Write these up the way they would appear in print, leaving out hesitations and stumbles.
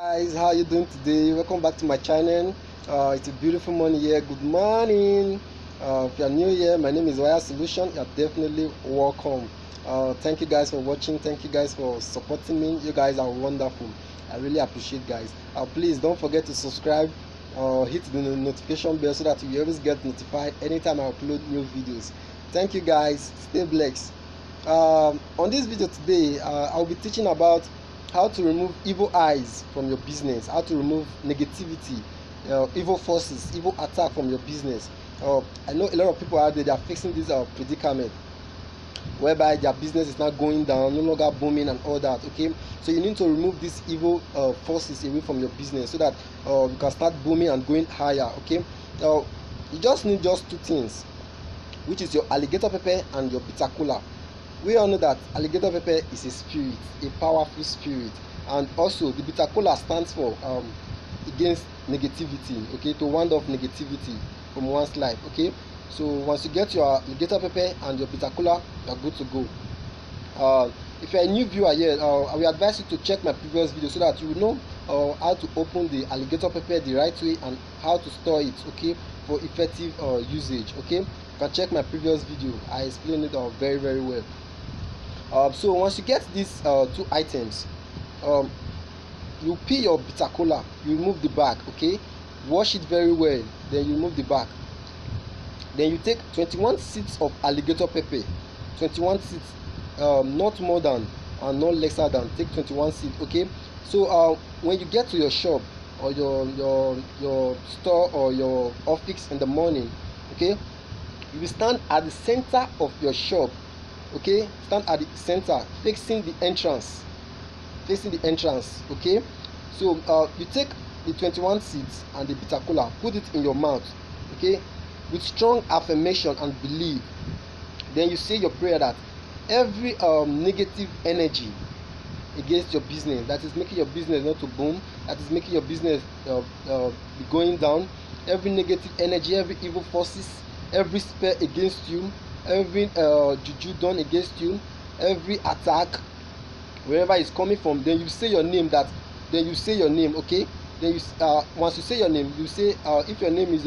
Guys, how you doing today? Welcome back to my channel. It's a beautiful morning here. Good morning. If you're new here, my name is Wayasolution. You're definitely welcome. Thank you guys for watching. Thank you guys for supporting me. You guys are wonderful. I really appreciate guys. Please don't forget to subscribe. Hit the notification bell so that you always get notified anytime I upload new videos. Thank you guys. Stay blessed. On this video today, I'll be teaching about how to remove evil eyes from your business, how to remove negativity, evil forces, evil attack from your business. I know a lot of people out there, they are facing this predicament whereby their business is not going down, no longer booming and all that. Okay, so you need to remove these evil forces away from your business so that you can start booming and going higher. Okay, you just need just two things, which is your alligator pepper and your BitterKola. We all know that alligator pepper is a spirit, a powerful spirit, and also the BitterKola stands for against negativity, okay, to ward off negativity from one's life. Okay, so once you get your alligator pepper and your BitterKola, you're good to go. If you're a new viewer here, I will advise you to check my previous video so that you will know how to open the alligator pepper the right way and how to store it, okay, for effective usage. Okay, you can check my previous video. I explained it very well. So once you get these two items, you peel your BitterKola, you remove the back, okay, wash it very well, then you remove the back. Then you take 21 seeds of alligator pepper, 21 seeds, not more than and not lesser than. Take 21 seeds, okay. So when you get to your shop or your store or your office in the morning, okay, you will stand at the center of your shop. Okay, stand at the center, facing the entrance, okay. So you take the 21 seeds and the BitterKola, put it in your mouth, okay, with strong affirmation and belief. Then you say your prayer that every negative energy against your business that is making your business not to boom, that is making your business be going down, every negative energy, every evil forces, every spell against you, every juju done against you, every attack, wherever it's coming from, then you say your name. Okay. Then you once you say your name, you say if your name is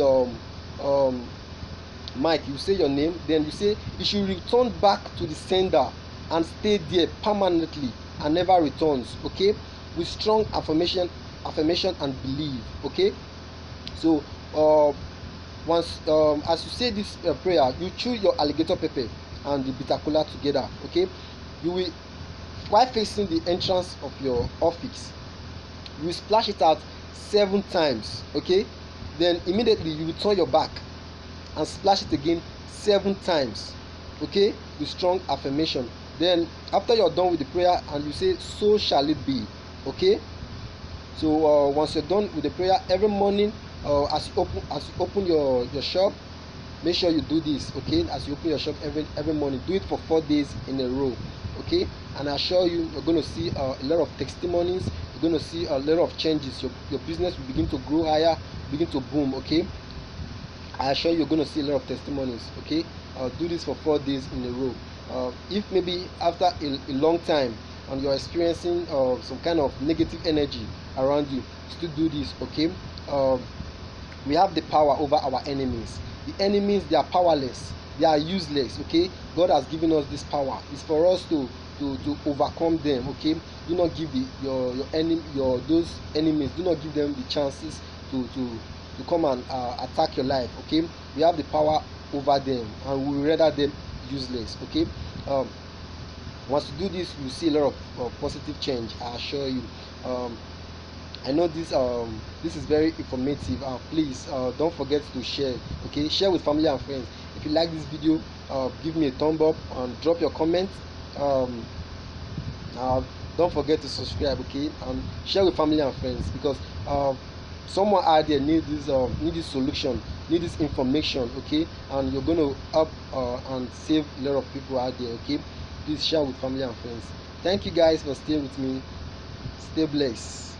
Mike, you say your name, then you say you should return back to the sender and stay there permanently and never returns, okay, with strong affirmation and belief. Okay, so once as you say this prayer, you chew your alligator pepper and the BitterKola together, okay. You will, while facing the entrance of your office, you will splash it out 7 times, okay. Then immediately you will turn your back and splash it again 7 times, okay, with strong affirmation. Then after you're done with the prayer and you say so shall it be, okay. So once you're done with the prayer, every morning as you open your shop, make sure you do this, okay. As you open your shop every morning, do it for 4 days in a row, okay. And I assure you, you're going to see a lot of testimonies. You're going to see a lot of changes. Your business will begin to grow higher, begin to boom, okay. I assure you, you're going to see a lot of testimonies, okay. Do this for 4 days in a row. If maybe after a long time and you're experiencing some kind of negative energy around you, still do this, okay. We have the power over our enemies. The enemies, they are powerless, they are useless, okay. God has given us this power. It's for us to overcome them, okay. Do not give those enemies, do not give them the chances to come and attack your life, okay. We have the power over them and we will render them useless, okay. Once you do this, you see a lot of positive change, I assure you. I know this is very informative. Please don't forget to share, okay. Share with family and friends. If you like this video, give me a thumb up and drop your comment. Don't forget to subscribe, okay, and share with family and friends, because someone out there need this solution, need this information, okay, and you're going to help and save a lot of people out there, okay. Please share with family and friends. Thank you guys for staying with me. Stay blessed.